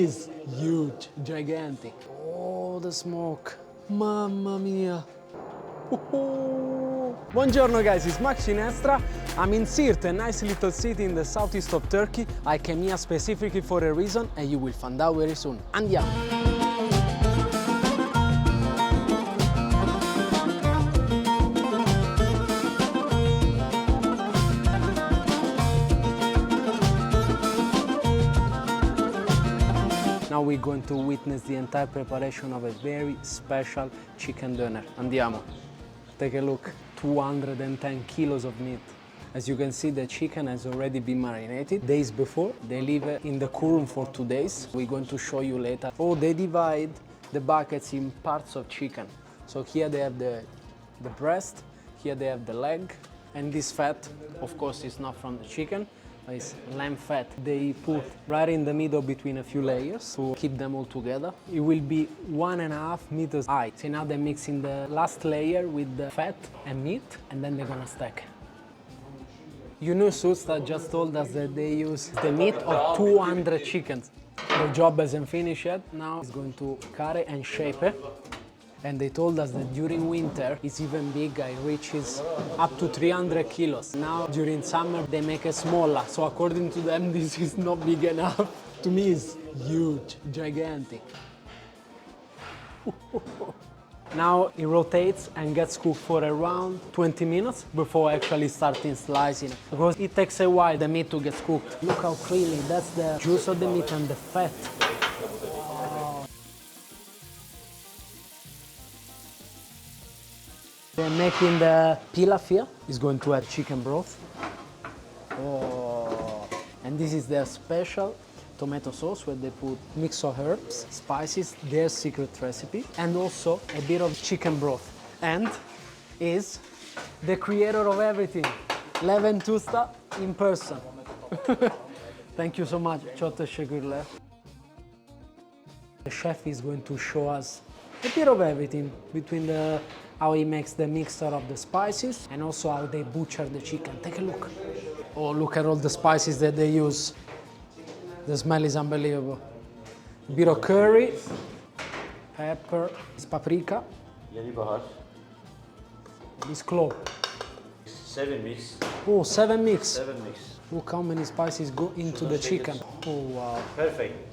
It's huge, gigantic. Oh, the smoke. Mamma mia. Buongiorno guys, it's Max Cinestra. I'm in Siirt, a nice little city in the southeast of Turkey. I came here specifically for a reason and you will find out very soon. Andiamo! Now we're going to witness the entire preparation of a very special chicken doner. Andiamo. Take a look. 210 kilos of meat. As you can see, the chicken has already been marinated days before. They leave it in the cool room for 2 days. We're going to show you later. Oh, they divide the buckets in parts of chicken. So here they have the breast, here they have the leg, and this fat, of course, is not from the chicken. It's lamb fat. They put right in the middle between a few layers to keep them all together. It will be 1.5 meters high. So now they're mixing the last layer with the fat and meat, and then they're gonna stack. You know, Usta just told us that they use the meat of 200 chickens. The job hasn't finished yet. Now he's going to cut it and shape it. And they told us that during winter it's even bigger, it reaches up to 300 kilos. Now during summer they make it smaller, so according to them this is not big enough. To me it's huge, gigantic. Now it rotates and gets cooked for around 20 minutes before actually starting slicing it. Because it takes a while the meat to get cooked. Look how clearly, that's the juice of the meat and the fat. They're making the pilaf here. It's going to add chicken broth. Oh. And this is their special tomato sauce where they put mix of herbs, spices, their secret recipe, and also a bit of chicken broth. And is the creator of everything, Levent Usta in person. Thank you so much. Çok teşekkürler. The chef is going to show us a bit of everything between how he makes the mixture of the spices and also how they butcher the chicken. Take a look. Oh, look at all the spices that they use. The smell is unbelievable. A bit of curry, pepper, paprika. Yeni bahar. This clove. 7 mix. Oh, 7 mix. 7 mix. Look how many spices go into the chicken. Oh, wow. Perfect.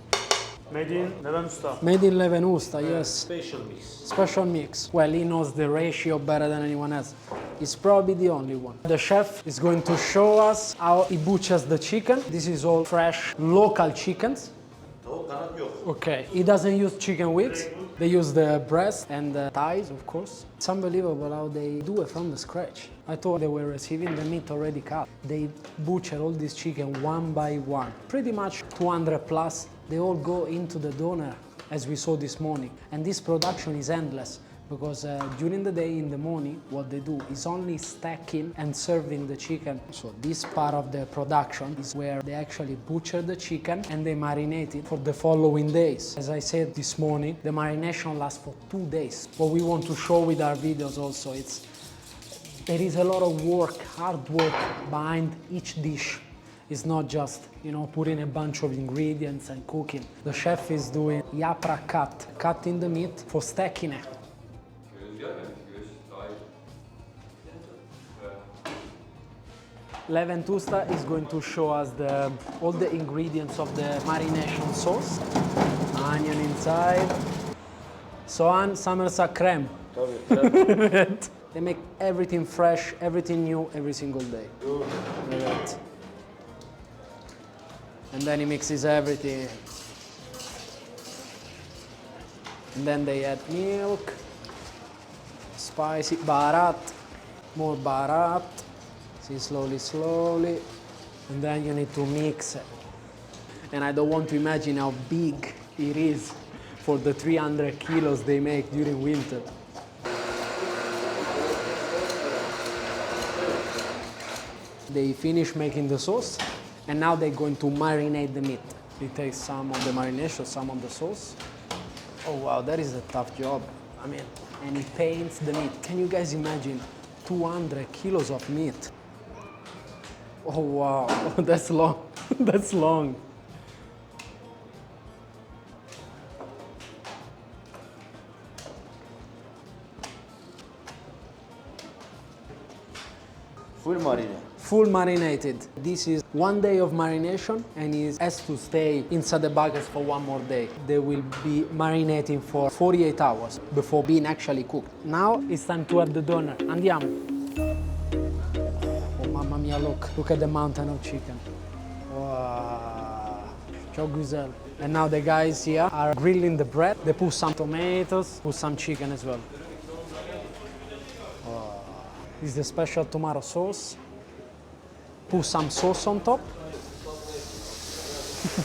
Made in Levent Usta. Made in Levent Usta, yes. Special mix. Special mix. Well, he knows the ratio better than anyone else. He's probably the only one. The chef is going to show us how he butchers the chicken. This is all fresh, local chickens. Okay, he doesn't use chicken wings. They use the breast and the thighs, of course. It's unbelievable how they do it from the scratch. I thought they were receiving the meat already cut. They butcher all this chicken one by one. Pretty much 200 plus. They all go into the doner, as we saw this morning. And this production is endless, because during the day, in the morning, what they do is only stacking and serving the chicken. So this part of the production is where they actually butcher the chicken and they marinate it for the following days. As I said this morning, the marination lasts for 2 days. What we want to show with our videos also, there is a lot of work, hard work behind each dish. It's not just, putting a bunch of ingredients and cooking. The chef is doing yapra cut, cutting the meat for stacking it. Levent Usta is going to show us all the ingredients of the marination sauce. Onion inside. Soğan, samırsak, krem. They make everything fresh, everything new, every single day. And then he mixes everything. And then they add milk, spicy, baharat, more baharat. See, slowly, slowly. And then you need to mix it. And I don't want to imagine how big it is for the 300 kilos they make during winter. They finish making the sauce. And now they're going to marinate the meat. They take some of the marination, some of the sauce. Oh wow, that is a tough job. And he paints the meat. Can you guys imagine 200 kilos of meat? Oh wow, that's long. That's long. Full marine. Full marinated. This is 1 day of marination and it has to stay inside the buckets for 1 more day. They will be marinating for 48 hours before being actually cooked. Now it's time to add the doner. Andiamo. Oh mamma mia, look at the mountain of chicken. Wow. Ciao Guzel. And now the guys here are grilling the bread. They put some tomatoes, put some chicken as well. This is the special tomato sauce. Put some sauce on top.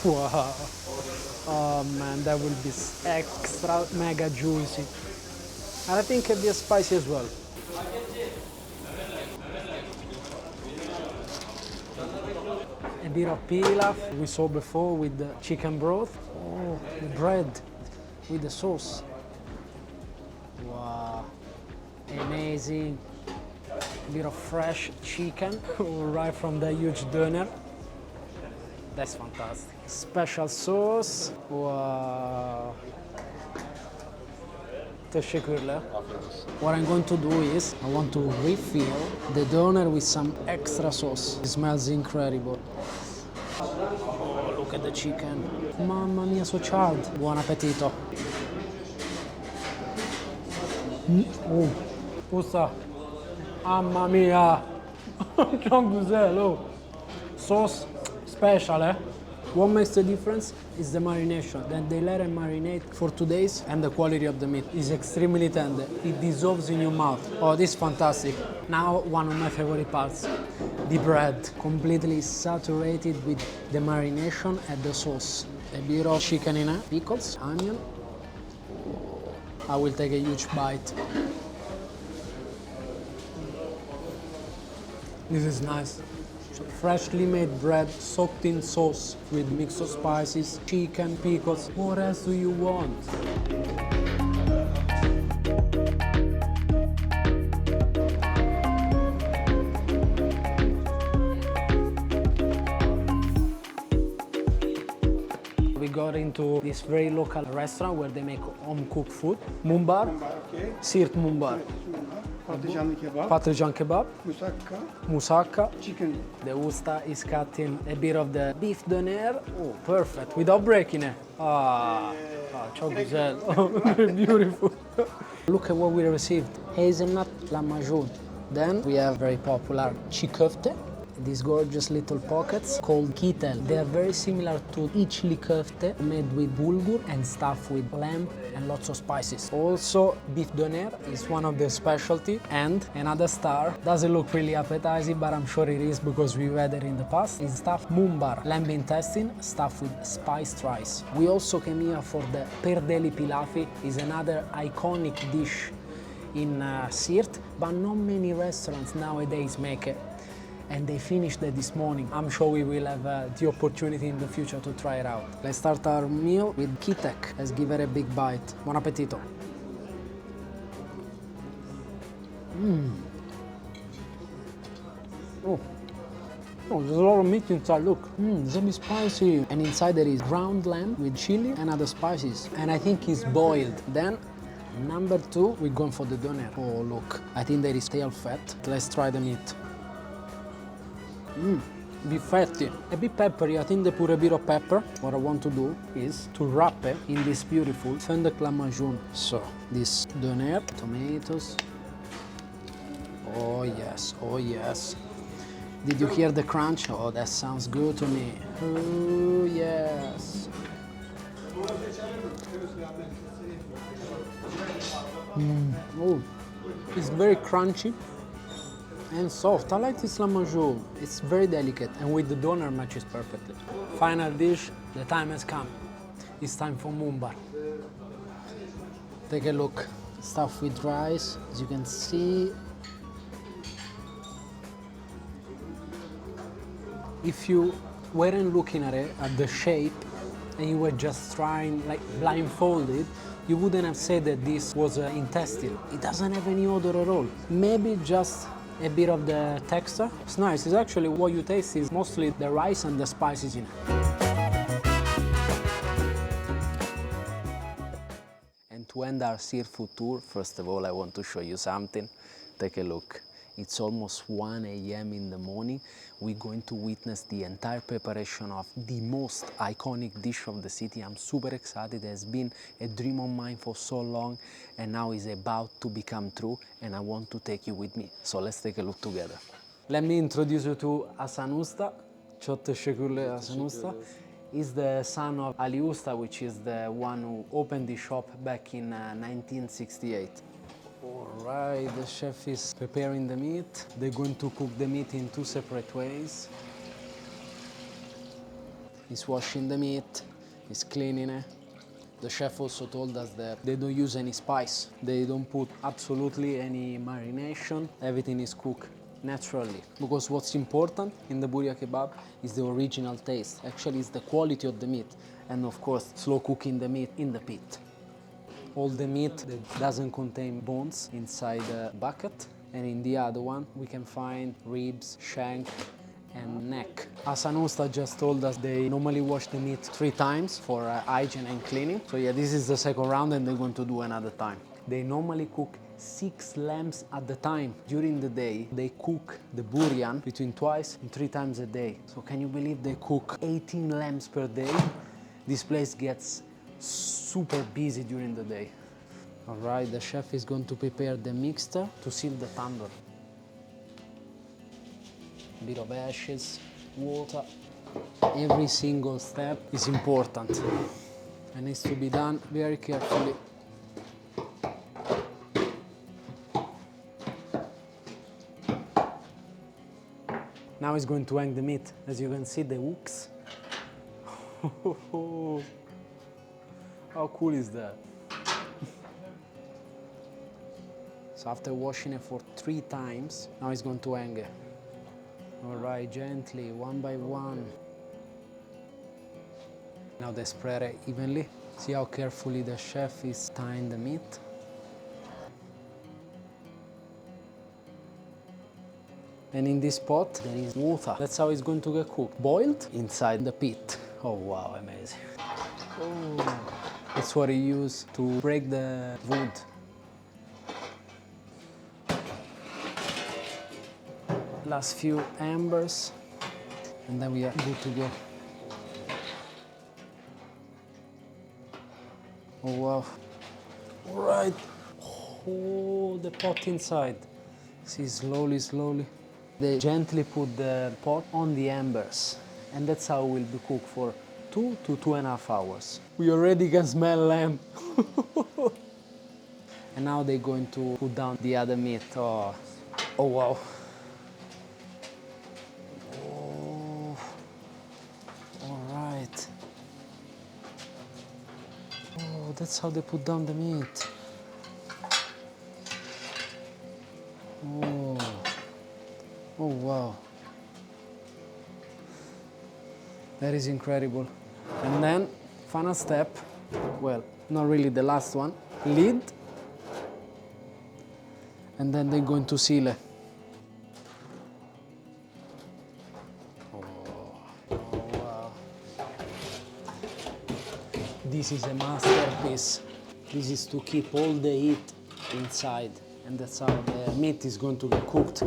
Wow. Oh man, that will be extra mega juicy. And I think it can be spicy as well. A bit of pilaf we saw before with the chicken broth. Oh, the bread with the sauce. Wow, amazing. A bit of fresh chicken right from the huge doner. That's fantastic. Special sauce. Wow. Teşekkürler. What I'm going to do is I want to refill the doner with some extra sauce. It smells incredible. Oh, look at the chicken. Mamma mia, so charred. Buon appetito. Oh, Usta. Mamma mia. John Guzel, oh. Sauce special, eh? What makes the difference is the marination. Then they let it marinate for 2 days and the quality of the meat is extremely tender. It dissolves in your mouth. Oh, this is fantastic. Now, one of my favorite parts. The bread, completely saturated with the marination and the sauce. A bit of chicken in it, pickles, onion. I will take a huge bite. This is nice. Freshly made bread soaked in sauce with mix of spices, chicken, pickles. What else do you want? We got into this very local restaurant where they make home-cooked food. Mumbar, Okay. Siirt mumbar, Patlıcanlı kebap, patlıcan kebab, musakka, moussaka. chicken. The Usta is cutting a bit of the beef doner. Oh, perfect, without breaking it. Çok güzel. Beautiful. Look at what we received. Hazelnut lahmacun. Then we have very popular çiğ köfte. These gorgeous little pockets called kitel. They are very similar to içli köfte, made with bulgur and stuffed with lamb and lots of spices. Also, beef doner is one of their specialty. And another star, doesn't look really appetizing, but I'm sure it is because we've had it in the past, is stuffed mumbar, lamb intestine stuffed with spiced rice. We also came here for the perdeli pilafi, is another iconic dish in Siirt, but not many restaurants nowadays make it. And they finished it this morning. I'm sure we will have the opportunity in the future to try it out. Let's start our meal with kitek. Let's give it a big bite. Buon appetito. Oh, there's a lot of meat inside, look. It's a bit spicy. And inside there is ground lamb with chili and other spices. And I think it's boiled. Then, number 2, we're going for the doner. Oh, look, I think there is tail fat. Let's try the meat. Bit fatty, a bit peppery. I think they put a bit of pepper. What I want to do is to wrap it in this beautiful fendek lahmacun. So, this doner, tomatoes. Oh yes, oh yes. Did you hear the crunch? Oh, that sounds good to me. Oh yes. Oh, it's very crunchy and soft. I like this lahmacun. It's very delicate and with the doner matches perfectly. Final dish, the time has come. It's time for mumbar. Take a look. Stuffed with rice, as you can see. If you weren't looking at it, at the shape, and you were just trying, like blindfolded, you wouldn't have said that this was intestine. It doesn't have any odor at all. Maybe just a bit of the texture. It's nice. It's actually what you taste is mostly the rice and the spices in it. And to end our seafood tour, first of all, I want to show you something. Take a look. It's almost 1 a.m. in the morning. We're going to witness the entire preparation of the most iconic dish of the city. I'm super excited. It has been a dream of mine for so long, and now it's about to become true, and I want to take you with me. So let's take a look together. Let me introduce you to Hasan Usta. Çok teşekkürler Hasan Usta. He's the son of Ali Usta, which is the one who opened the shop back in 1968. All right, the chef is preparing the meat. They're going to cook the meat in 2 separate ways. He's washing the meat, he's cleaning it. The chef also told us that they don't use any spice. They don't put absolutely any marination. Everything is cooked naturally. Because what's important in the Büryan Kebab is the original taste. Actually, it's the quality of the meat. And of course, slow cooking the meat in the pit. All the meat that doesn't contain bones inside the bucket. And in the other one, we can find ribs, shank, and neck. Hasan Usta just told us they normally wash the meat 3 times for hygiene and cleaning. So yeah, this is the second round and they're going to do another time. They normally cook 6 lambs at the time. During the day, they cook the burian between 2 and 3 times a day. So can you believe they cook 18 lambs per day? This place gets super busy during the day. All right, the chef is going to prepare the mixture to seal the tandoor. A bit of ashes, water. Every single step is important and needs to be done very carefully. Now he's going to hang the meat. As you can see, the hooks. How cool is that? So after washing it for 3 times, now he's going to hang it. All right, gently, one by one. Now they spread it evenly. See how carefully the chef is tying the meat. And in this pot, there is water. That's how it's going to get cooked. Boiled inside the pit. Oh, wow, amazing. Oh, that's what he used to break the wood. Last few embers, and then we are good to go. Oh wow! All right. Oh, the pot inside. See, slowly, slowly. They gently put the pot on the embers, and that's how it will be cooked for 2 to 2.5 hours. We already can smell lamb. And now they're going to put down the other meat. Oh, oh wow. Oh, that's how they put down the meat. Oh, oh wow. That is incredible. And then, final step, well, not really the last one, lid. And then they're going to seal it. This is a masterpiece. This is to keep all the heat inside, and that's how the meat is going to get cooked.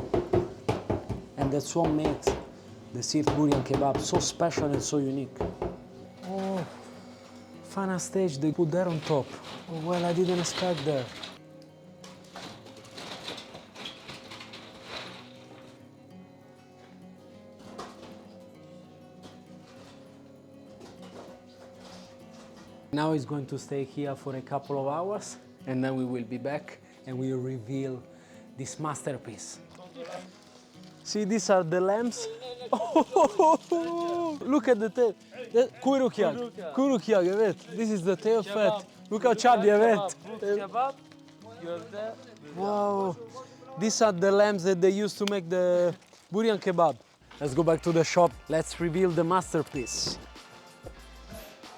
And that's what makes the Siirt Büryan Kebab so special and so unique. Oh, final stage, they put that on top. Oh, well, I didn't expect that. Now it's going to stay here for a couple of hours, and then we will be back and we will reveal this masterpiece. See, these are the lambs. Oh, look at the tail. Kuyruk yağ. Kuyruk yağ, evet. This is the tail fat. Look how chubby, evet. Kebap, gövde. Wow. These are the lambs that they used to make the Büryan Kebab. Let's go back to the shop. Let's reveal the masterpiece.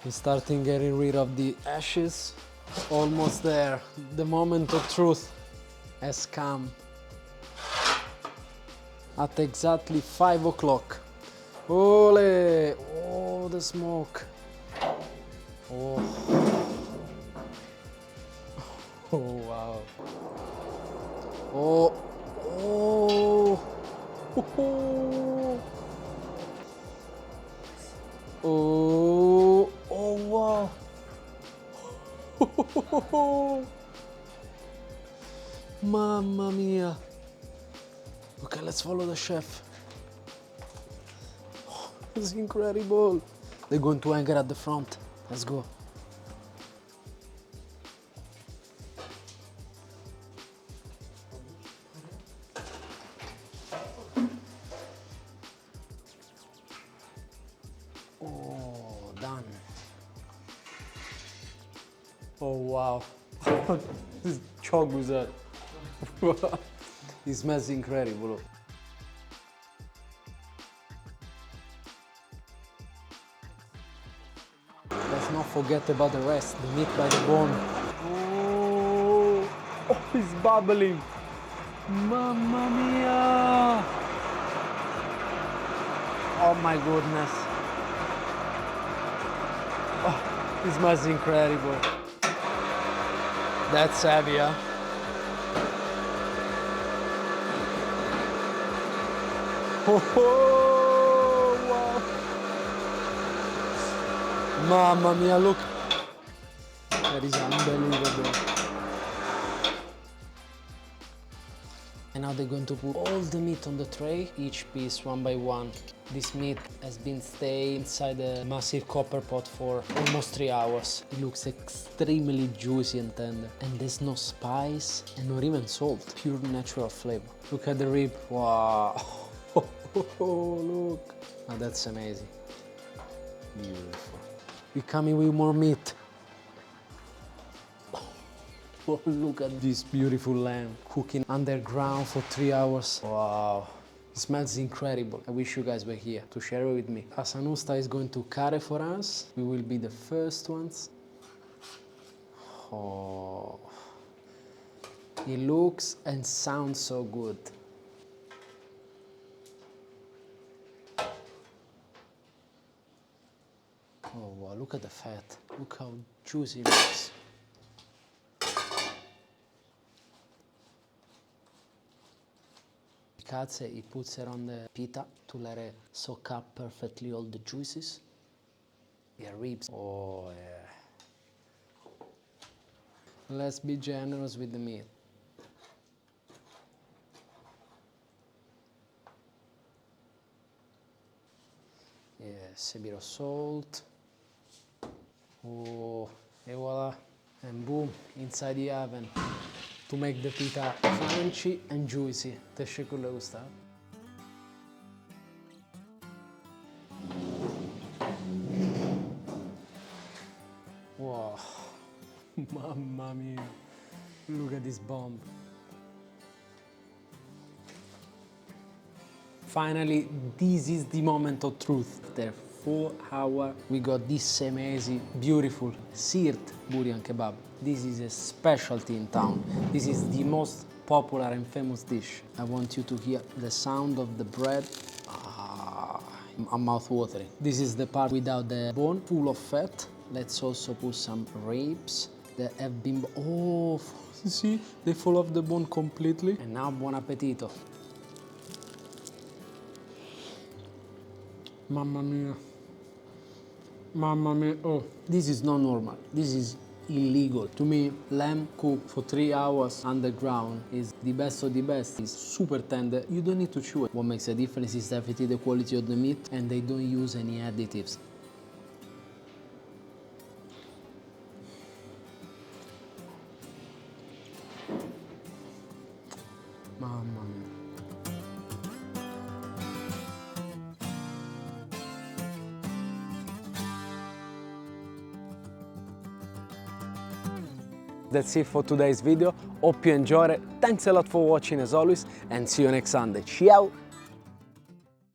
He's starting getting rid of the ashes. Almost there. The moment of truth has come. At exactly 5 o'clock. Ole! Oh, the smoke. Oh. Oh, wow. Oh. Oh. Oh, oh wow. Mamma mia. Okay, let's follow the chef. Oh, it's incredible. They're going to anchor at the front. Let's go. Oh, done. Oh, wow. This çok güzel. It smells incredible. Let's not forget about the rest, the meat by the bone. Oh, oh, it's bubbling. Mamma mia. Oh my goodness. Oh, it smells incredible. That's heavy, huh? Oh, wow. Mamma mia, look. That is unbelievable. And now they're going to put all the meat on the tray, each piece one by one. This meat has been staying inside a massive copper pot for almost 3 hours. It looks extremely juicy and tender. And there's no spice and not even salt, pure natural flavor. Look at the rib, wow. Oh, look. Oh, that's amazing. Beautiful. We're coming with more meat. Oh, look at this beautiful lamb cooking underground for 3 hours. Wow. It smells incredible. I wish you guys were here to share it with me. As Usta is going to cut it for us, we will be the first ones. Oh. It looks and sounds so good. Oh wow, look at the fat. Look how juicy it is. He cuts it, he puts it on the pita to let it soak up perfectly all the juices. Yeah, ribs. Oh yeah. Let's be generous with the meat. Yes, a bit of salt. Oh, and voila. And boom, inside the oven to make the pita crunchy and juicy. Teşekkürler usta. Wow, mamma mia. Look at this bomb. Finally, this is the moment of truth. After 4 hours, we got this amazing, beautiful Siirt Büryan Kebab. This is a specialty in town. This is the most popular and famous dish. I want you to hear the sound of the bread. I'm mouth-watering. This is the part without the bone, full of fat. Let's also put some ribs that have been... Oh, see? They fall off the bone completely. And now, buon appetito. Mamma mia. Mamma mia. Oh, this is not normal. This is illegal. To me, lamb cooked for 3 hours underground is the best of the best. It's super tender. You don't need to chew it. What makes a difference is definitely the quality of the meat, and they don't use any additives. Mamma mia. That's it for today's video. Hope you enjoyed it. Thanks a lot for watching as always, and see you next Sunday. Ciao!